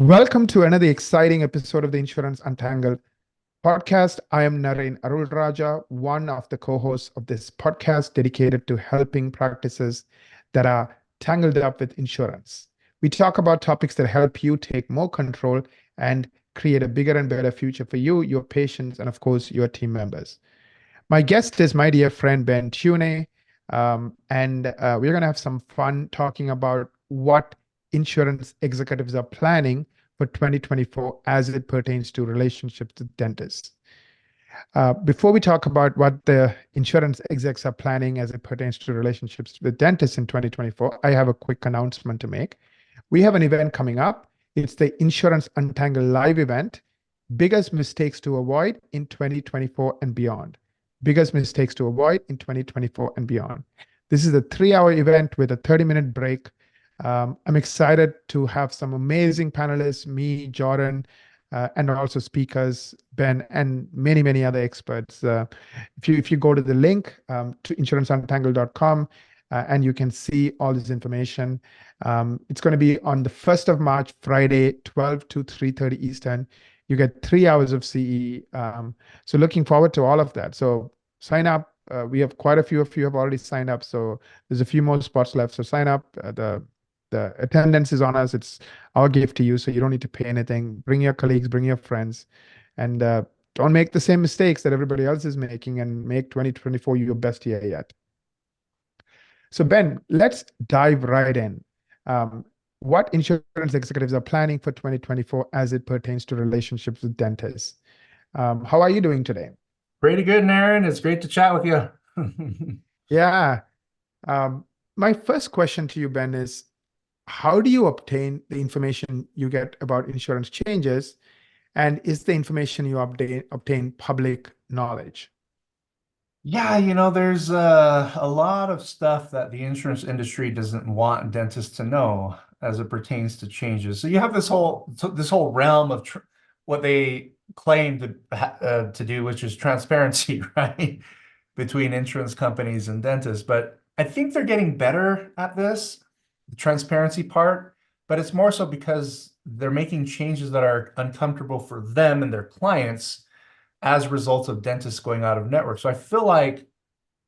Welcome to another exciting episode of the Insurance Untangled podcast. I am Naren Arulraja, one of the co-hosts of this podcast dedicated to helping practices that are tangled up with insurance. We talk about topics that help you take more control and create a bigger and better future for you, your patients, and of course, your team members. My guest is my dear friend, Ben Tuinei, and we're going to have some fun talking about what insurance executives are planning for 2024 as it pertains to relationships with dentists. Before we talk about what the insurance execs are planning as it pertains to relationships with dentists in 2024, I have a quick announcement to make. We have an event coming up. It's the Insurance Untangled Live event, biggest mistakes to avoid in 2024 and beyond. Biggest mistakes to avoid in 2024 and beyond. This is a 3-hour event with a 30-minute break. I'm excited to have some amazing panelists, me, Jordan, and also speakers, Ben, and many, many other experts. If you go to the link to insuranceuntangleded.com, and you can see all this information. It's going to be on the 1st of March, Friday, 12 to 3:30 Eastern. You get 3 hours of CE. So looking forward to all of that. So sign up. We have quite a few of you have already signed up. So there's a few more spots left. So sign up. The attendance is on us. It's our gift to you. So you don't need to pay anything. Bring your colleagues, bring your friends, and don't make the same mistakes that everybody else is making, and make 2024 your best year yet. So Ben, let's dive right in. What insurance executives are planning for 2024 as it pertains to relationships with dentists? How are you doing today? Pretty good, Naren. It's great to chat with you. Yeah. My first question to you, Ben, is how do you obtain the information you get about insurance changes? And is the information you obtain public knowledge? Yeah, there's a lot of stuff that the insurance industry doesn't want dentists to know as it pertains to changes. So you have this whole realm of what they claim to do, which is transparency, right, between insurance companies and dentists. But I think they're getting better at this, the transparency part. But it's more so because they're making changes that are uncomfortable for them and their clients as a result of dentists going out of network. So I feel like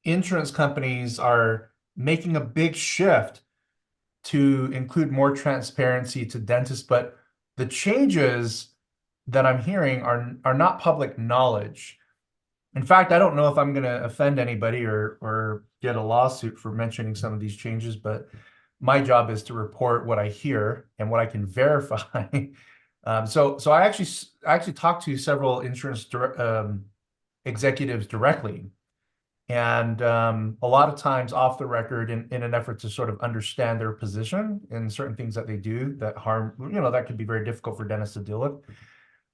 insurance companies are making a big shift to include more transparency to dentists, but the changes that I'm hearing are not public knowledge. In fact, I don't know if I'm going to offend anybody or get a lawsuit for mentioning some of these changes, but my job is to report what I hear and what I can verify. So I actually talked to several insurance executives directly, and a lot of times off the record in an effort to sort of understand their position in certain things that they do that harm, that could be very difficult for dentists to deal with.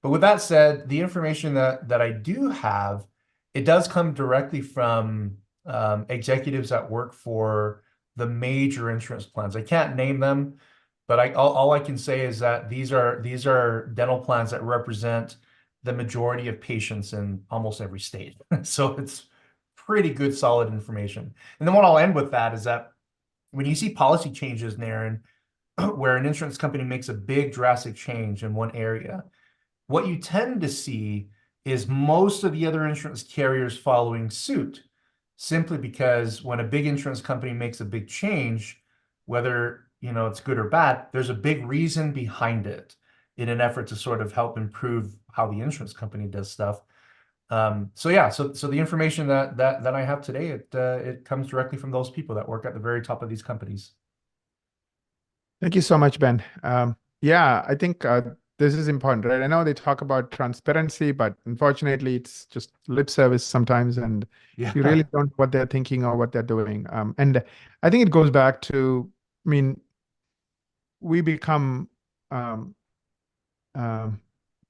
But with that said, the information that I do have, it does come directly from executives that work for the major insurance plans. I can't name them, but all I can say is that these are dental plans that represent the majority of patients in almost every state. So it's pretty good, solid information. And then what I'll end with that is that when you see policy changes, Naren, where an insurance company makes a big drastic change in one area, what you tend to see is most of the other insurance carriers following suit, simply because when a big insurance company makes a big change, whether it's good or bad, there's a big reason behind it in an effort to sort of help improve how the insurance company does stuff. So the information that I have today, it comes directly from those people that work at the very top of these companies. Thank you so much, Ben. Yeah, I think this is important, right? I know they talk about transparency, but unfortunately, it's just lip service sometimes, and you really don't know what they're thinking or what they're doing. And I think it goes back to, I mean, we become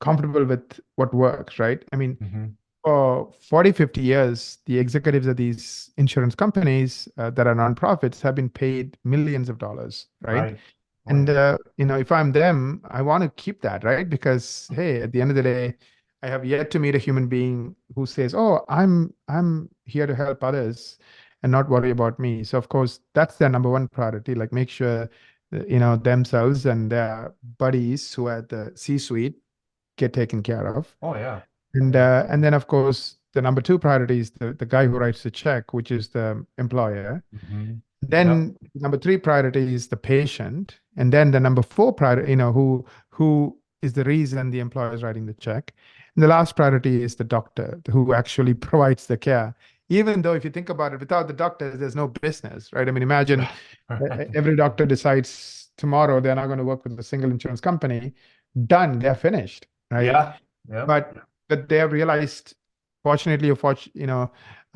comfortable with what works, right? I mean, for 40, 50 years, the executives of these insurance companies that are nonprofits have been paid millions of dollars, right? Right. And if I'm them, I want to keep that, right? Because hey, at the end of the day, I have yet to meet a human being who says, "Oh, I'm here to help others and not worry about me." So of course, that's their number one priority. Like make sure themselves and their buddies who are at the C-suite get taken care of. Oh yeah. And then of course the number two priority is the guy who writes the check, which is the employer. Mhm. Yep. Then number three priority is the patient, and then the number four priority, who is the reason the employer is writing the check. And the last priority is the doctor who actually provides the care. Even though if you think about it, without the doctors, there's no business, right? I mean, imagine every doctor decides tomorrow they're not going to work with a single insurance company. Done, they're finished, right? Yeah. Yep. but but they have realized, fortunately or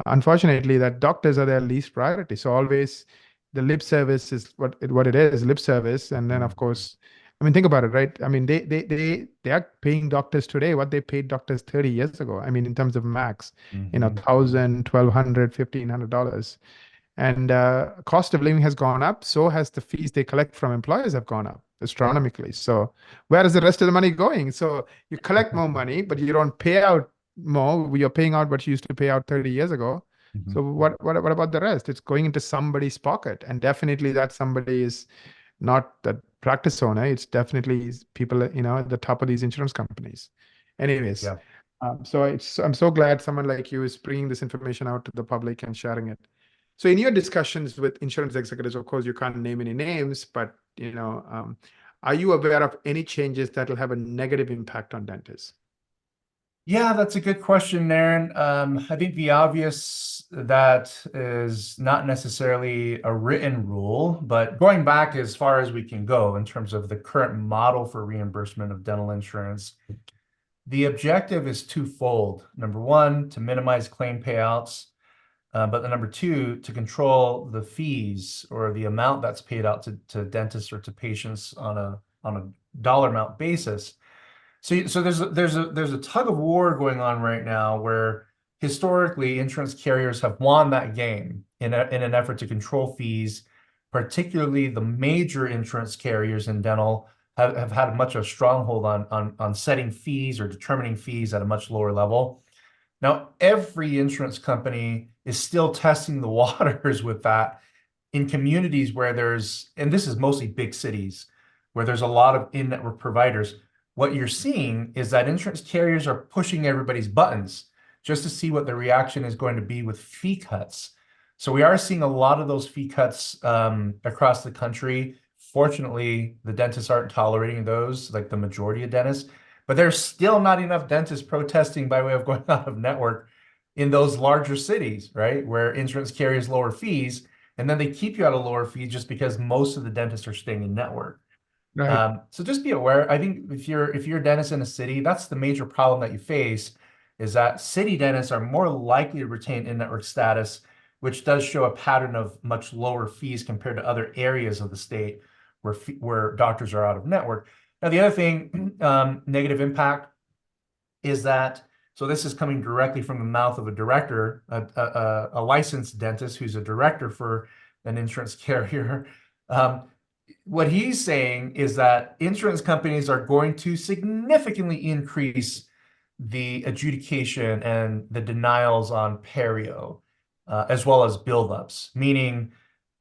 unfortunately, that doctors are their least priority. So always the lip service is what it is, lip service. And then of course, I mean, think about it, right? I mean, they are paying doctors today what they paid doctors 30 years ago. I mean, in terms of max, Mhm. 1,000, 1,200, $1,500. And cost of living has gone up. So has the fees they collect from employers have gone up astronomically. So where is the rest of the money going? So you collect more money, but you don't pay out more. You're paying out what you used to pay out 30 years ago. Mhm. So what about the rest? It's going into somebody's pocket. And definitely that somebody is not the practice owner. It's definitely people, at the top of these insurance companies. Anyways, Yeah. I'm so glad someone like you is bringing this information out to the public and sharing it. So in your discussions with insurance executives, of course, you can't name any names, but are you aware of any changes that will have a negative impact on dentists? Yeah, that's a good question, Naren. I think the obvious that is not necessarily a written rule, but going back as far as we can go in terms of the current model for reimbursement of dental insurance, the objective is twofold. Number one, to minimize claim payouts, but the number two, to control the fees or the amount that's paid out to dentists or to patients on a dollar amount basis. So there's a tug of war going on right now where historically insurance carriers have won that game in an effort to control fees, particularly the major insurance carriers in dental have had much of a stronghold on setting fees or determining fees at a much lower level. Now, every insurance company is still testing the waters with that in communities where and this is mostly big cities, where there's a lot of in-network providers. What you're seeing is that insurance carriers are pushing everybody's buttons just to see what the reaction is going to be with fee cuts. So we are seeing a lot of those fee cuts across the country. Fortunately, the dentists aren't tolerating those, like the majority of dentists, but there's still not enough dentists protesting by way of going out of network in those larger cities, right? Where insurance carriers lower fees, and then they keep you at a lower fee just because most of the dentists are staying in network. Right. So just be aware. I think if you're a dentist in a city, that's the major problem that you face, is that city dentists are more likely to retain in-network status, which does show a pattern of much lower fees compared to other areas of the state where doctors are out of network. Now, the other thing, negative impact, is that, so this is coming directly from the mouth of a director, a licensed dentist who's a director for an insurance carrier. What he's saying is that insurance companies are going to significantly increase the adjudication and the denials on perio, as well as buildups. Meaning,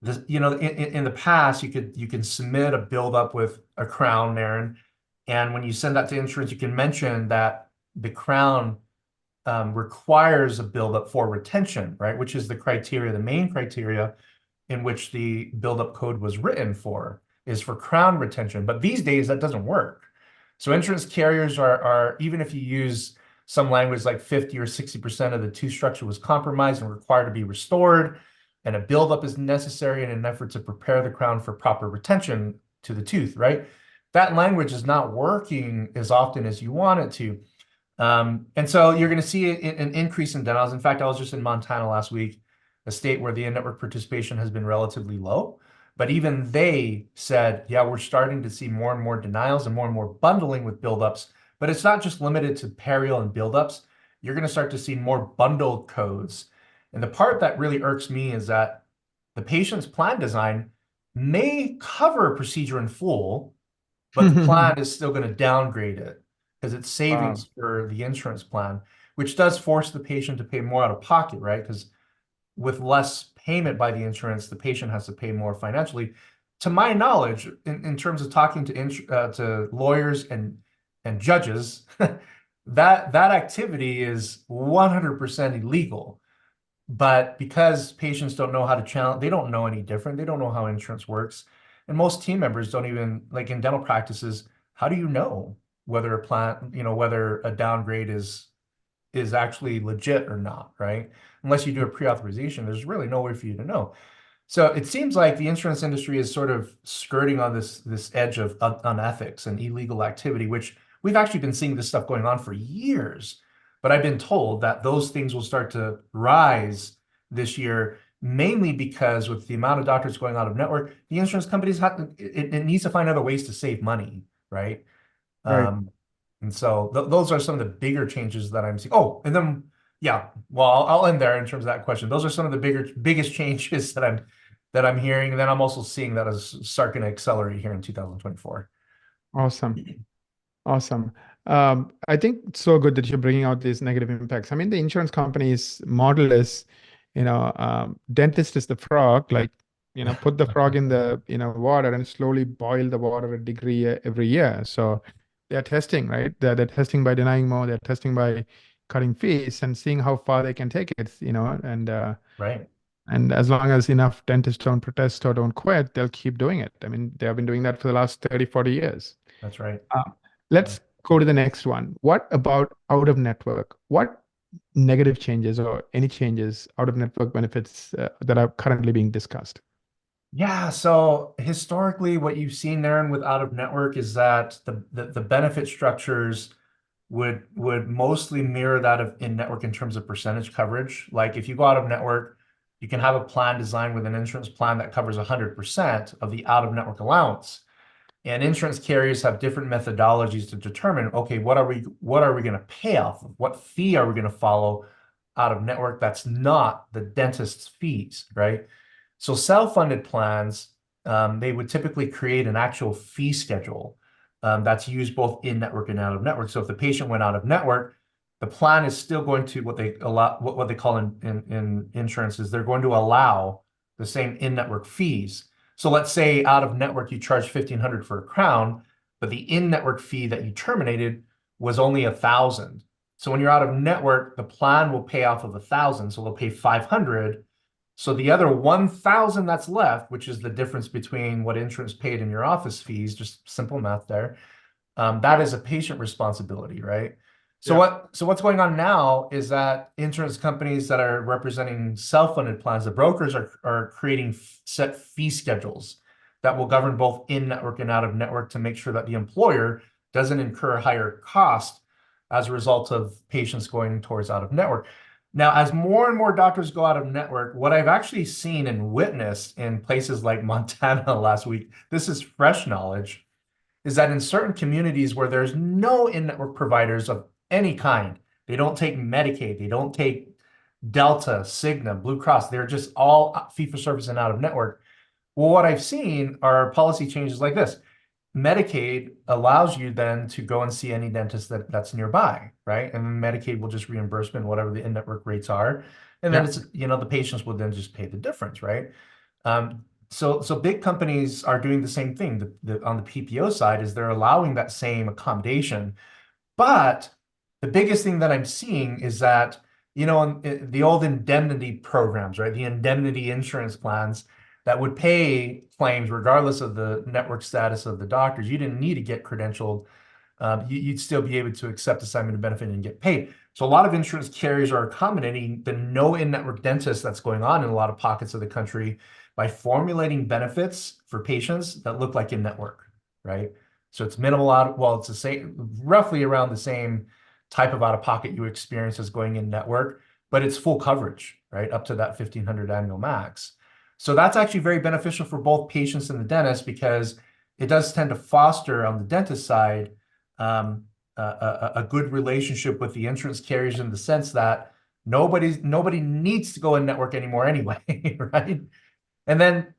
this, in the past, you can submit a buildup with a crown, Aaron, and when you send that to insurance, you can mention that the crown requires a buildup for retention, right? Which is the main criteria in which the buildup code was written for, is for crown retention. But these days that doesn't work. So insurance carriers are even if you use some language like 50 or 60% of the tooth structure was compromised and required to be restored, and a buildup is necessary in an effort to prepare the crown for proper retention to the tooth, right? That language is not working as often as you want it to. And so you're going to see an increase in denials. In fact, I was just in Montana last week, a state where the in-network participation has been relatively low. But even they said, yeah, we're starting to see more and more denials and more bundling with buildups. But it's not just limited to perio and buildups. You're going to start to see more bundled codes. And the part that really irks me is that the patient's plan design may cover a procedure in full, but the plan is still going to downgrade it because it's Wow. savings for the insurance plan, which does force the patient to pay more out of pocket, right? Because with less payment by the insurance, the patient has to pay more financially. to my knowledge, in terms of talking to lawyers and judges, that activity is 100% illegal. But because patients don't know how to challenge, they don't know any different. They don't know how insurance works. And most team members don't even, like in dental practices, how do you know whether whether a downgrade is actually legit or not, right? Unless you do a pre-authorization, there's really no way for you to know. So it seems like the insurance industry is sort of skirting on this edge of unethics and illegal activity, which we've actually been seeing this stuff going on for years. But I've been told that those things will start to rise this year, mainly because with the amount of doctors going out of network, the insurance companies it needs to find other ways to save money, right? Right. And so those are some of the bigger changes that I'm seeing. Oh, and then yeah, well, I'll end there in terms of that question. Those are some of the biggest changes that I'm hearing, and then I'm also seeing that as start going to accelerate here in 2024. Awesome. Awesome. I think it's so good that you're bringing out these negative impacts. I mean, the insurance company's model is, dentist is the frog, like, put the frog in the, water and slowly boil the water a degree every year. So they're testing, right? They're testing by denying more, they're testing by cutting fees and seeing how far they can take it, Right. and as long as enough dentists don't protest or don't quit, they'll keep doing it. I mean, they have been doing that for the last 30, 40 years. That's right. Uh, let's go to the next one. What about out of network? What negative changes or any changes out of network benefits that are currently being discussed? Yeah, so historically, what you've seen there and with out of network is that the benefit structures would mostly mirror that of in network in terms of percentage coverage. Like if you go out of network, you can have a plan designed with an insurance plan that covers 100% of the out of network allowance. And insurance carriers have different methodologies to determine, okay, what are we going to pay off of? What fee are we going to follow out of network that's not the dentist's fees, right? So self-funded plans, they would typically create an actual fee schedule that's used both in network and out of network. So if the patient went out of network, the plan is still going to what they call in insurance is they're going to allow the same in-network fees. So let's say out of network you charge $1,500 for a crown, but the in-network fee that you terminated was only $1,000. So when you're out of network, the plan will pay off of $1,000, so they'll pay $500. So the other 1,000 that's left, which is the difference between what insurance paid and your office fees, just simple math there, that is a patient responsibility, right? So Yeah. what's going on now is that insurance companies that are representing self-funded plans, the brokers are creating set fee schedules that will govern both in-network and out-of-network to make sure that the employer doesn't incur a higher cost as a result of patients going towards out-of-network. Now, as more and more doctors go out of network, what I've actually seen and witnessed in places like Montana last week, this is fresh knowledge, is that in certain communities where there's no in-network providers of any kind, they don't take Medicaid, they don't take Delta, Cigna, Blue Cross, they're just all fee-for-service and out of network. Well, what I've seen are policy changes like this. Medicaid allows you then to go and see any dentist that's nearby, right? And Medicaid will just reimbursement whatever the in-network rates are. And then Yeah. it's, the patients will then just pay the difference, right? So big companies are doing the same thing. On the PPO side is they're allowing that same accommodation. But the biggest thing that I'm seeing is that, the old indemnity programs, right? The indemnity insurance plans that would pay claims regardless of the network status of the doctors. You didn't need to get credentialed. You'd still be able to accept assignment of benefit and get paid. So a lot of insurance carriers are accommodating the no in-network dentist that's going on in a lot of pockets of the country by formulating benefits for patients that look like in-network, right? So it's minimal it's the same, roughly around the same type of out-of-pocket you experience as going in network, but it's full coverage, right? Up to that $1,500 annual max. So that's actually very beneficial for both patients and the dentist because it does tend to foster on the dentist side a good relationship with the insurance carriers in the sense that nobody needs to go in network anymore anyway, right? And then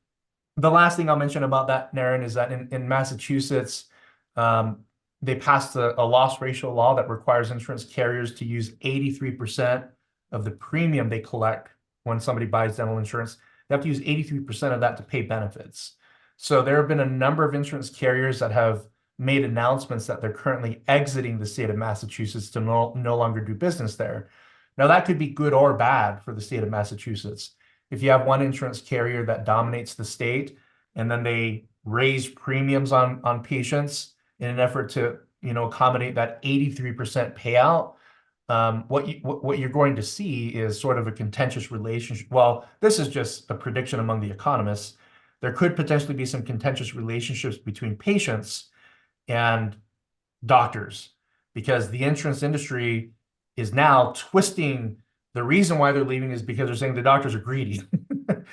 the last thing I'll mention about that, Naren, is that in Massachusetts, they passed a loss ratio law that requires insurance carriers to use 83% of the premium they collect when somebody buys dental insurance. They have to use 83% of that to pay benefits. So there have been a number of insurance carriers that have made announcements that they're currently exiting the state of Massachusetts to no longer do business there. Now, that could be good or bad for the state of Massachusetts. If you have one insurance carrier that dominates the state and then they raise premiums on patients in an effort to, accommodate that 83% payout, what you're going to see is sort of a contentious relationship. Well, this is just a prediction among the economists. There could potentially be some contentious relationships between patients and doctors because the insurance industry is now twisting. The reason why they're leaving is because they're saying the doctors are greedy.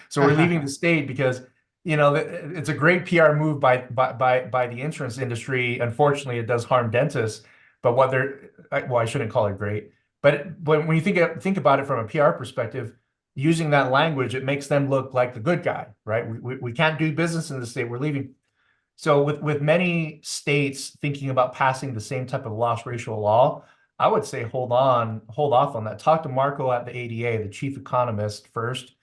So we're leaving the state because it's a great PR move by the insurance industry. Unfortunately, it does harm dentists. But I shouldn't call it great. But when you think about it from a PR perspective, using that language, it makes them look like the good guy, right? We can't do business in the state. We're leaving. So with many states thinking about passing the same type of loss ratio law, I would say hold off on that. Talk to Marco at the ADA, the chief economist first.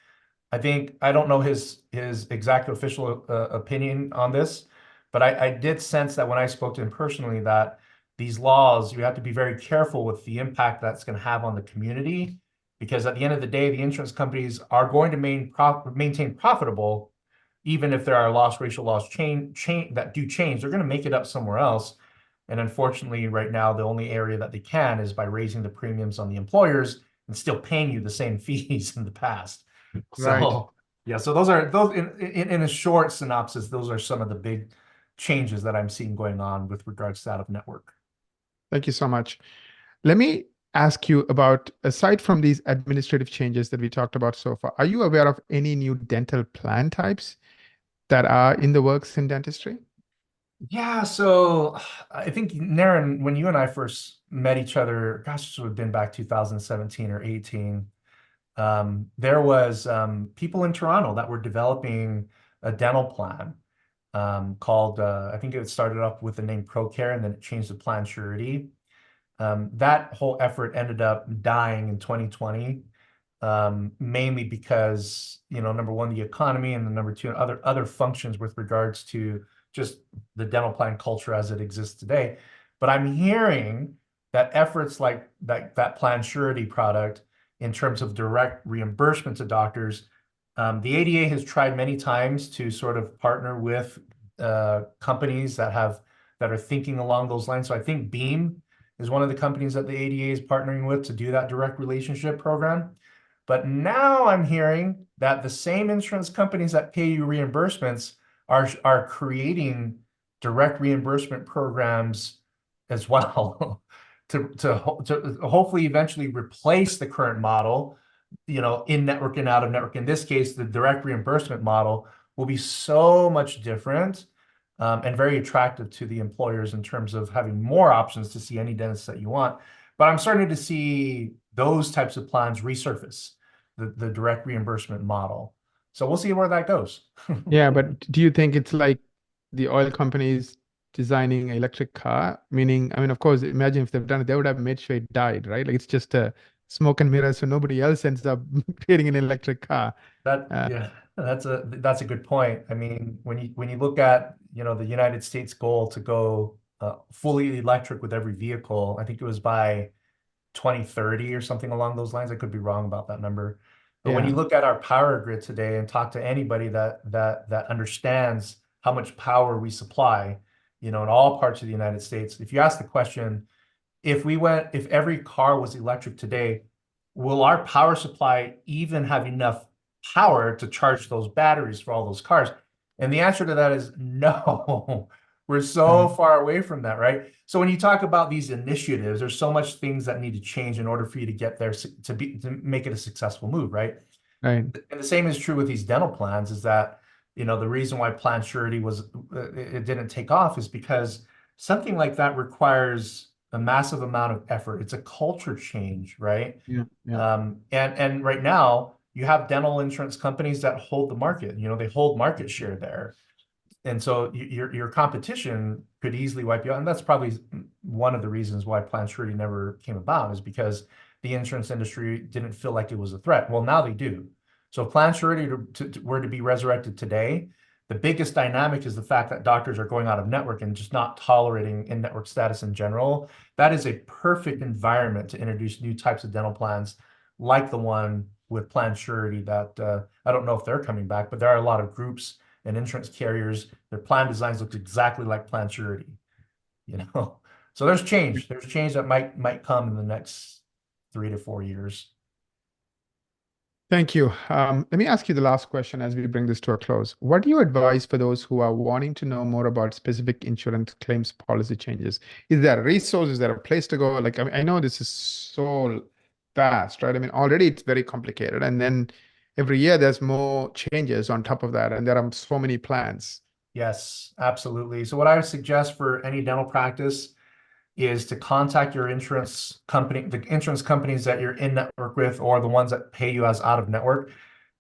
I don't know his exact official opinion on this, but I did sense that when I spoke to him personally that these laws, you have to be very careful with the impact that's going to have on the community, because at the end of the day, the insurance companies are going to maintain profitable, even if there are loss ratio laws that do change. They're going to make it up somewhere else. And unfortunately, right now, the only area that they can is by raising the premiums on the employers and still paying you the same fees in the past. Right. So yeah, so those in a short synopsis, those are some of the big changes that I'm seeing going on with regards to out of network. Thank you so much. Let me ask you about, aside from these administrative changes that we talked about so far, are you aware of any new dental plan types that are in the works in dentistry? Yeah, so I think Naren, when you and I first met each other, gosh, this would have been back 2017 or 18. There was people in Toronto that were developing a dental plan called, I think it started off with the name ProCare and then it changed to Plan Surety. That whole effort ended up dying in 2020, mainly because, number one, the economy, and then number two, other functions with regards to just the dental plan culture as it exists today. But I'm hearing that efforts like that Plan Surety product in terms of direct reimbursement to doctors, the ADA has tried many times to sort of partner with companies that are thinking along those lines. So I think Beam is one of the companies that the ADA is partnering with to do that direct relationship program. But now I'm hearing that the same insurance companies that pay you reimbursements are creating direct reimbursement programs as well to hopefully eventually replace the current model, in network and out of network. In this case, the direct reimbursement model will be so much different and very attractive to the employers in terms of having more options to see any dentist that you want. But I'm starting to see those types of plans resurface, the direct reimbursement model. So we'll see where that goes. Yeah, but do you think it's like the oil companies designing an electric car? Meaning, I mean, of course, imagine if they've done it, they would have made sure it died, right? Like it's just a smoke and mirrors, so nobody else ends up creating an electric car. Uh, Yeah, that's a good point. I mean, when you look at, the United States goal to go fully electric with every vehicle, I think it was by 2030 or something along those lines. I could be wrong about that number. But when you yeah, look at our power grid today and talk to anybody that understands how much power we supply, in all parts of the United States, if you ask the question, if every car was electric today, will our power supply even have enough power to charge those batteries for all those cars? And the answer to that is no. We're so right, far away from that, right? So when you talk about these initiatives, there's so much things that need to change in order for you to get there to make it a successful move, right? right. And the same is true with these dental plans, is that, the reason why Plan Surety it didn't take off is because something like that requires a massive amount of effort. It's a culture change, right? Yeah, yeah, And right now you have dental insurance companies that hold the market, they hold market share there. And so your competition could easily wipe you out. And that's probably one of the reasons why Plan Surety never came about, is because the insurance industry didn't feel like it was a threat. Well, now they do. So if Plan Surety were to be resurrected today, The biggest dynamic is the fact that doctors are going out of network and just not tolerating in-network status in general. That is a perfect environment to introduce new types of dental plans like the one with Planned Surety that I don't know if they're coming back, but there are a lot of groups and insurance carriers. Their plan designs look exactly like Planned Surety, you know. So there's change. There's change that might come in the next 3 to 4 years. Thank you. Let me ask you the last question as we bring this to a close. What do you advise for those who are wanting to know more about specific insurance claims policy changes? Is there a resource? Is there a place to go? Like, I mean, I know this is so vast, right? I mean, already it's very complicated. And then every year there's more changes on top of that. And there are so many plans. Yes, absolutely. So what I would suggest for any dental practice is to contact your insurance company, the insurance companies that you're in network with, or the ones that pay you as out of network,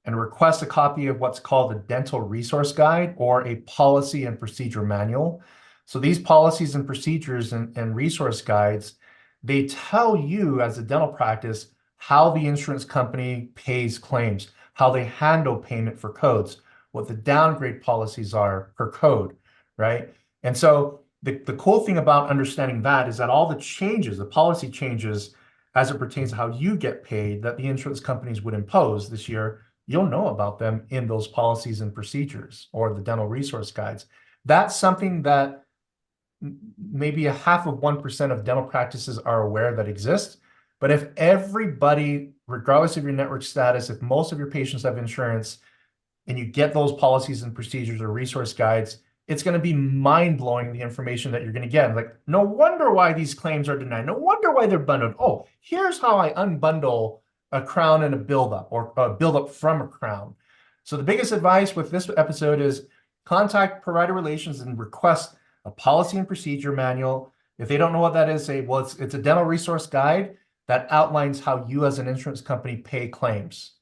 and request a copy of what's called a dental resource guide or a policy and procedure manual. So these policies and procedures and resource guides, they tell you as a dental practice how the insurance company pays claims, how they handle payment for codes, what the downgrade policies are per code, right? And so the cool thing about understanding that is that all the changes, the policy changes as it pertains to how you get paid that the insurance companies would impose this year, you'll know about them in those policies and procedures or the dental resource guides. That's something that maybe a half of 1% of dental practices are aware that exists. But if everybody, regardless of your network status, if most of your patients have insurance and you get those policies and procedures or resource guides, it's going to be mind-blowing the information that you're going to get. Like, no wonder why these claims are denied. No wonder why they're bundled. Oh, here's how I unbundle a crown and a buildup, or a buildup from a crown. So the biggest advice with this episode is contact provider relations and request a policy and procedure manual. If they don't know what that is, say, well, it's a dental resource guide that outlines how you as an insurance company pay claims.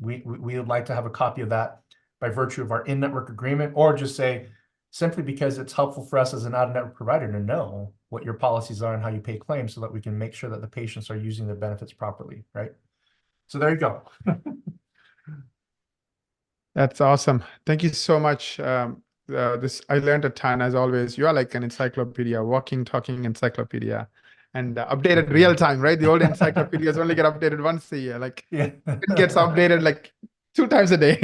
We would like to have a copy of that by virtue of our in-network agreement, or just say, simply because it's helpful for us as an out-of-network provider to know what your policies are and how you pay claims so that we can make sure that the patients are using their benefits properly, right? So there you go. That's awesome. Thank you so much. I learned a ton as always. You are like an encyclopedia, walking, talking encyclopedia, and updated real time, right? The old encyclopedias only get updated once a year. Like Yeah. it gets updated like 2 times a day.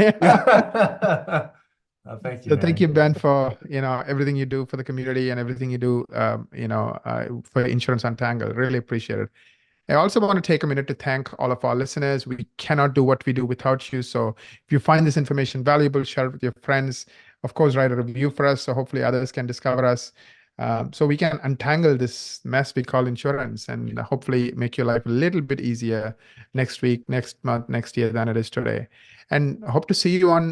Thank you, So thank man. you, Ben, for everything you do for the community and everything you do for Insurance Untangled. Really appreciate it. I also want to take a minute to thank all of our listeners. We cannot do what we do without you. So if you find this information valuable, share it with your friends. Of course, write a review for us so hopefully others can discover us. So we can untangle this mess we call insurance and hopefully make your life a little bit easier next week, next month, next year than it is today. And I hope to see you on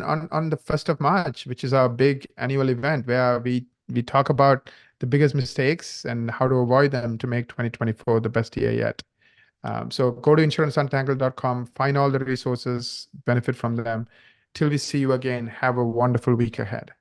the 1st of March, which is our big annual event where we talk about the biggest mistakes and how to avoid them to make 2024 the best year yet. So go to insuranceuntangleded.com, find all the resources, benefit from them. Till we see you again, have a wonderful week ahead.